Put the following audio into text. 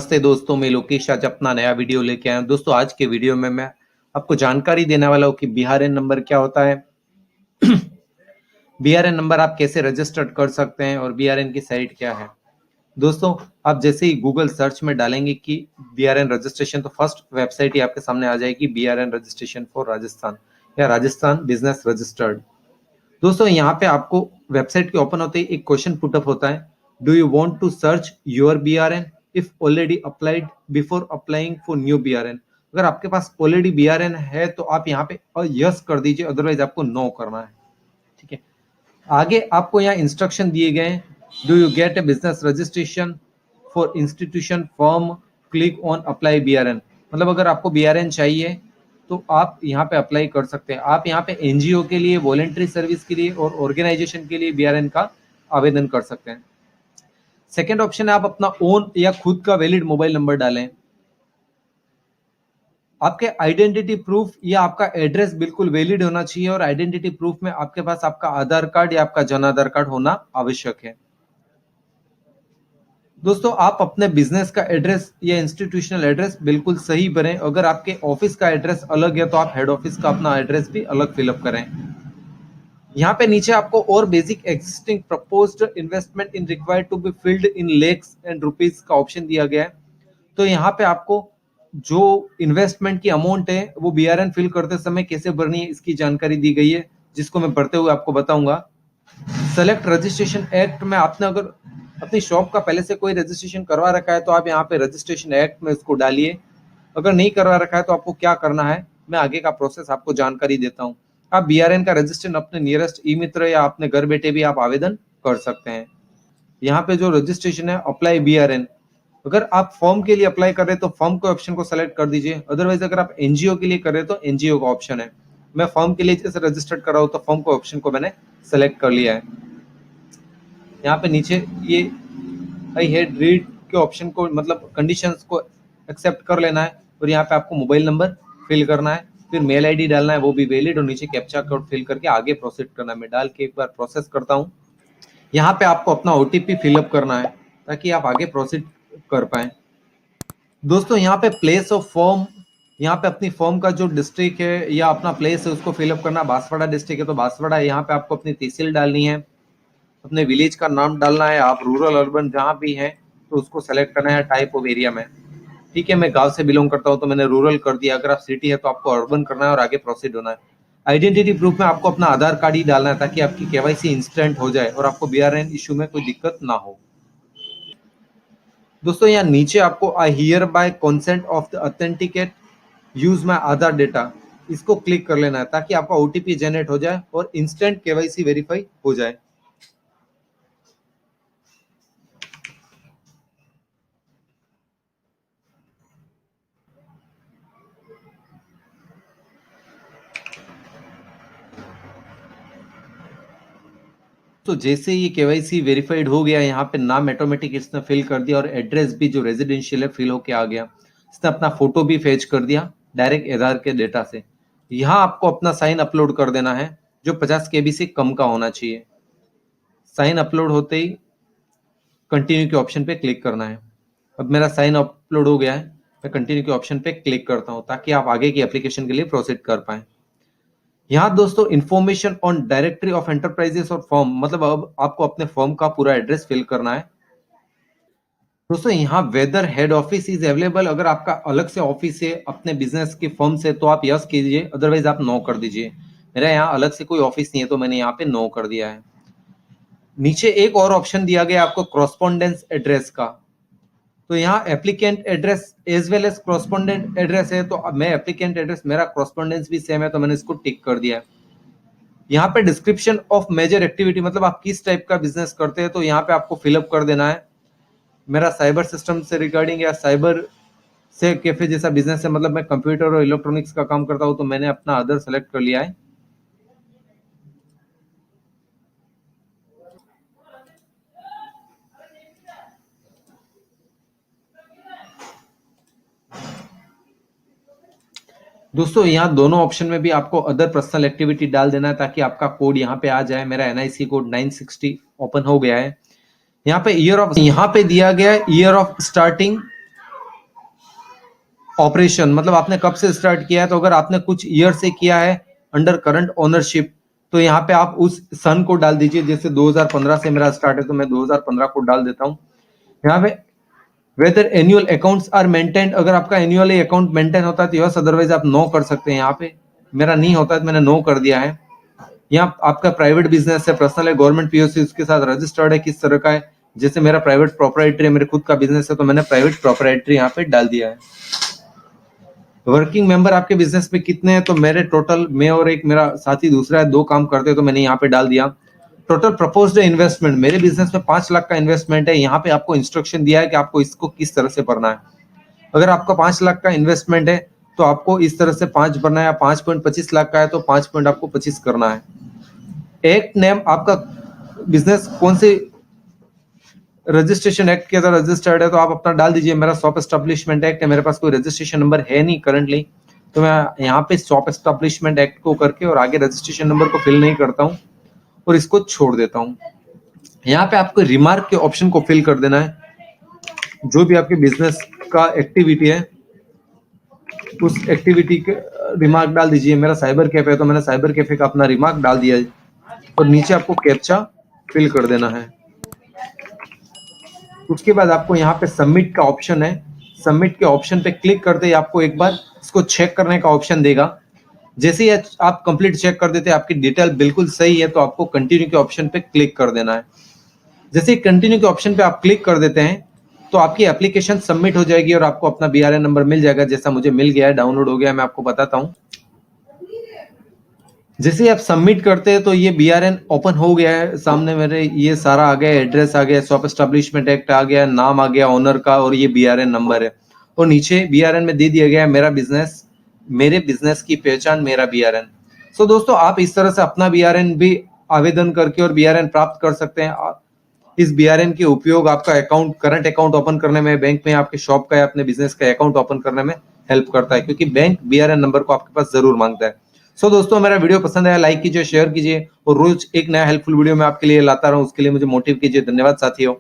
नमस्ते दोस्तों, मैं लोकेश आज अपना नया वीडियो लेके आया हूं। दोस्तों आज के वीडियो में मैं आपको जानकारी देने वाला हूं कि बीआरएन नंबर क्या होता है, बीआरएन नंबर आप कैसे रजिस्टर कर सकते हैं और बीआरएन की साइट क्या है। दोस्तों आप जैसे ही गूगल सर्च में डालेंगे कि बीआरएन रजिस्ट्रेशन, तो फर्स्ट वेबसाइट ही आपके सामने आ जाएगी, बीआरएन रजिस्ट्रेशन फॉर राजस्थान या राजस्थान बिजनेस रजिस्टर्ड। दोस्तों यहाँ पे आपको वेबसाइट के ओपन होते ही एक क्वेश्चन पुटअप होता है, do you want to search your BRN if already applied before applying for new BRN. अगर आपके पास ऑलरेडी बीआरएन है तो आप यहाँ पे यस कर दीजिए, अदरवाइज आपको नो करना है। ठीक है, आगे आपको यहाँ इंस्ट्रक्शन दिए गए हैं, do you get a business registration for institution firm, click on apply BRN. मतलब अगर आपको बीआरएन चाहिए तो आप यहाँ पे अप्लाई कर सकते हैं। आप यहाँ पे एनजीओ के लिए, वॉलेंट्री सर्विस के लिए और ऑर्गेनाइजेशन के लिए बीआरएन का आवेदन कर सकते हैं। सेकेंड ऑप्शन है आप अपना ओन या खुद का वैलिड मोबाइल नंबर डालें। आपके आइडेंटिटी प्रूफ या आपका एड्रेस बिल्कुल वैलिड होना चाहिए और आइडेंटिटी प्रूफ में आपके पास आपका आधार कार्ड या आपका जन आधार कार्ड होना आवश्यक है। दोस्तों आप अपने बिजनेस का एड्रेस या इंस्टीट्यूशनल एड्रेस बिल्कुल सही भरें। अगर आपके ऑफिस का एड्रेस अलग है तो आप हेड ऑफिस का अपना एड्रेस भी अलग फिलअप करें। यहाँ पे नीचे आपको और basic existing proposed investment in required to be filled in lakhs and rupees का ऑप्शन दिया गया है। तो यहाँ पे आपको जो इन्वेस्टमेंट की अमाउंट है वो बीआरएन फिल करते समय कैसे भरनी है इसकी जानकारी दी गई है, जिसको मैं पढ़ते हुए आपको बताऊंगा। सेलेक्ट रजिस्ट्रेशन एक्ट में आपने अगर अपनी शॉप का पहले से कोई रजिस्ट्रेशन करवा रखा है तो आप यहाँ पे रजिस्ट्रेशन एक्ट में उसको डालिए। अगर नहीं करवा रखा है तो आपको क्या करना है, मैं आगे का प्रोसेस आपको जानकारी देता हूँ। आप बीआरएन का रजिस्ट्रेशन अपने नियरेस्ट ई मित्र या अपने घर बैठे भी आप आवेदन कर सकते हैं। यहाँ पे जो रजिस्ट्रेशन है अप्लाई बीआरएन, अगर आप फॉर्म के लिए अप्लाई कर रहे हैं तो फॉर्म के ऑप्शन को सेलेक्ट कर दीजिए। अदरवाइज अगर आप एनजीओ के लिए कर रहे हैं तो एनजीओ का ऑप्शन है। मैं फॉर्म के लिए जैसे रजिस्टर्ड कर रहा हूँ तो फॉर्म के ऑप्शन को मैंने सेलेक्ट कर लिया है। यहाँ पे नीचे ये आई हैड रीड के ऑप्शन को, मतलब कंडीशंस को एक्सेप्ट कर लेना है और यहाँ पे आपको मोबाइल नंबर फिल करना है, फिर मेल आईडी डालना है वो भी वैलिड, और नीचे कैप्चा कोड फिल करके आगे प्रोसीड करना है। मैं डाल के एक बार प्रोसेस करता हूँ। यहाँ पे आपको अपना ओटीपी फिलअप करना है ताकि आप आगे प्रोसीड कर पाए। दोस्तों यहाँ पे प्लेस ऑफ फॉर्म, यहाँ पे अपनी फॉर्म का जो डिस्ट्रिक्ट है या अपना प्लेस है उसको फिलअप करना। बांसवाड़ा डिस्ट्रिक्ट है तो बांसवाड़ा, यहाँ पे आपको अपनी तहसील डालनी है, अपने विलेज का नाम डालना है। आप रूरल अर्बन जहाँ भी हैं तो उसको सेलेक्ट करना है टाइप ऑफ एरिया में। ठीक है, मैं गांव से बिलोंग करता हूँ तो मैंने रूरल कर दिया। अगर आप सिटी है तो आपको अर्बन करना है और आगे प्रोसीड होना है। आइडेंटिटी प्रूफ में आपको अपना आधार कार्ड ही डालना है ताकि आपकी केवाईसी इंस्टेंट हो जाए और आपको बीआरएन इशू में कोई दिक्कत ना हो। दोस्तों यहाँ नीचे आपको I hear bye consent of the authenticate use my Aadhaar data, इसको क्लिक कर लेना है ताकि आपका ओटीपी जनरेट हो जाए और इंस्टेंट केवाईसी वेरीफाई हो जाए। तो जैसे ये केवाईसी वेरीफाइड हो गया, यहाँ पे नाम ऑटोमेटिक इसने फिल कर दिया और एड्रेस भी जो रेजिडेंशियल है फिल होके आ गया। इसने अपना फोटो भी फेच कर दिया डायरेक्ट आधार के डेटा से। यहाँ आपको अपना साइन अपलोड कर देना है जो 50 केबी से कम का होना चाहिए। साइन अपलोड होते ही कंटिन्यू के ऑप्शन पे क्लिक करना है। अब मेरा साइन अपलोड हो गया है, मैं कंटिन्यू के ऑप्शन पे क्लिक करता हूँ ताकि आप आगे की एप्लीकेशन के लिए प्रोसीड कर पाए। यहाँ दोस्तों information on directory of enterprises और फर्म, मतलब अब आपको अपने फर्म का पूरा एड्रेस फिल करना है। दोस्तों यहाँ whether head office is available, अगर आपका अलग से ऑफिस है अपने बिजनेस के फर्म से तो आप यस कीजिए, अदरवाइज आप नो कर दीजिए। मेरा यहाँ अलग से कोई ऑफिस नहीं है तो मैंने यहाँ पे नो कर दिया है। नीचे एक और ऑप्शन दिया गया आपको कॉरस्पॉन्डेंस एड्रेस का, तो यहाँ applicant address as well as correspondent address है। तो अब मैं एप्लीकेंट एड्रेस, मेरा कॉरस्पॉन्डेंस भी सेम है तो मैंने इसको टिक कर दिया। यहाँ पे डिस्क्रिप्शन ऑफ मेजर एक्टिविटी, मतलब आप किस टाइप का बिजनेस करते हैं तो यहाँ पे आपको फिलअप कर देना है। मेरा साइबर सिस्टम से रिगार्डिंग या साइबर से कैफे जैसा बिजनेस है, मतलब मैं कंप्यूटर और इलेक्ट्रॉनिक्स का काम करता हूँ तो मैंने अपना अदर सेलेक्ट कर लिया है। दोस्तों यहाँ दोनों ऑप्शन में भी आपको अदर पर्सनल एक्टिविटी डाल देना है ताकि आपका कोड यहाँ पे आ जाए। मेरा एनआईसी कोड 960 ओपन हो गया है। यहाँ पे ईयर ऑफ, यहाँ पे दिया गया है ईयर ऑफ स्टार्टिंग ऑपरेशन मतलब आपने कब से स्टार्ट किया है, तो अगर आपने कुछ ईयर से किया है अंडर करंट ओनरशिप तो यहाँ पे आप उस सन को डाल दीजिए। जैसे 2015 से मेरा स्टार्ट है तो मैं 2015 को डाल देता हूँ। यहाँ पे whether annual accounts are maintain, अगर आपका एनुअली अकाउंट मेंटेन होता है तो यस, अदरवाइज आप नो कर सकते हैं। यहाँ पे मेरा नहीं होता है तो मैंने नो कर दिया है। यहाँ आपका प्राइवेट बिजनेस है, पर्सनल है, गवर्नमेंट पीओसी उसके साथ रजिस्टर्ड है, किस तरह का है। जैसे मेरा प्राइवेट प्रोपराइटरी है, मेरे खुद का बिजनेस है तो मैंने प्राइवेट प्रोपराइटरी यहाँ पे डाल दिया है। वर्किंग मेंबर आपके बिजनेस में कितने हैं, तो मेरे टोटल मैं और एक मेरा साथी दूसरा है, 2 काम करते हैं तो मैंने यहाँ पे डाल दिया। टोटल प्रपोज्ड इन्वेस्टमेंट, मेरे बिजनेस में 5 लाख का इन्वेस्टमेंट है। यहाँ पे आपको इंस्ट्रक्शन दिया है कि आपको इसको किस तरह से भरना है। अगर आपका 5 लाख का इन्वेस्टमेंट है तो आपको इस तरह से 5 भरना है, या 5.25 लाख का है तो 5 पॉइंट आपको 25 करना है। एक्ट नेम, आपका बिजनेस कौन से रजिस्ट्रेशन एक्ट के अंदर रजिस्टर्ड है तो आप अपना डाल दीजिए। मेरा शॉप एस्टेब्लिशमेंट एक्ट है, मेरे पास कोई रजिस्ट्रेशन नंबर है नहीं करंटली, तो मैं यहाँ पे शॉप एस्टेब्लिशमेंट एक्ट को करके और आगे रजिस्ट्रेशन नंबर को फिल नहीं करता हूँ और इसको छोड़ देता हूँ। यहाँ पे आपको रिमार्क के ऑप्शन को फिल कर देना है। जो भी आपके बिजनेस का एक्टिविटी है उस एक्टिविटी के रिमार्क डाल दीजिए। मेरा साइबर कैफे है तो मैंने साइबर कैफे का अपना रिमार्क डाल दिया है और नीचे आपको कैप्चा फिल कर देना है। उसके बाद आपको यहाँ पे सबमिट का ऑप्शन है, सबमिट के ऑप्शन पे क्लिक करते ही आपको एक बार इसको चेक करने का ऑप्शन देगा। जैसे ही आप कंप्लीट चेक कर देते हैं आपकी डिटेल बिल्कुल सही है तो आपको कंटिन्यू के ऑप्शन पे क्लिक कर देना है। जैसे ही कंटिन्यू के ऑप्शन पे आप क्लिक कर देते हैं तो आपकी एप्लीकेशन सबमिट हो जाएगी और आपको अपना बीआरएन नंबर मिल जाएगा, जैसा मुझे मिल गया है, डाउनलोड हो गया है। मैं आपको बताता हूँ। जैसे ही आप सबमिट करते हैं तो ये बीआरएन ओपन हो गया है सामने मेरे, ये सारा आ गया, एड्रेस आ गया, शॉप एस्टेब्लिशमेंट एक्ट आ गया, नाम आ गया ओनर का और ये बीआरएन नंबर है। और नीचे बीआरएन में दे दिया गया है मेरा बिजनेस, मेरे बिजनेस की पहचान, मेरा बीआरएन। सो दोस्तों आप इस तरह से अपना बीआरएन भी आवेदन करके और बीआरएन प्राप्त कर सकते हैं। इस बीआरएन के उपयोग आपका अकाउंट, करंट अकाउंट ओपन करने में, बैंक में, आपके शॉप का या अपने बिजनेस का अकाउंट ओपन करने में हेल्प करता है, क्योंकि बैंक बीआरएन नंबर को आपके पास जरूर मांगता है। सो दोस्तों मेरा वीडियो पसंद आया लाइक कीजिए, शेयर कीजिए और रोज एक नया हेल्पफुल वीडियो मैं आपके लिए लाता रहूं, उसके लिए मुझे मोटिव कीजिए। धन्यवाद साथियों।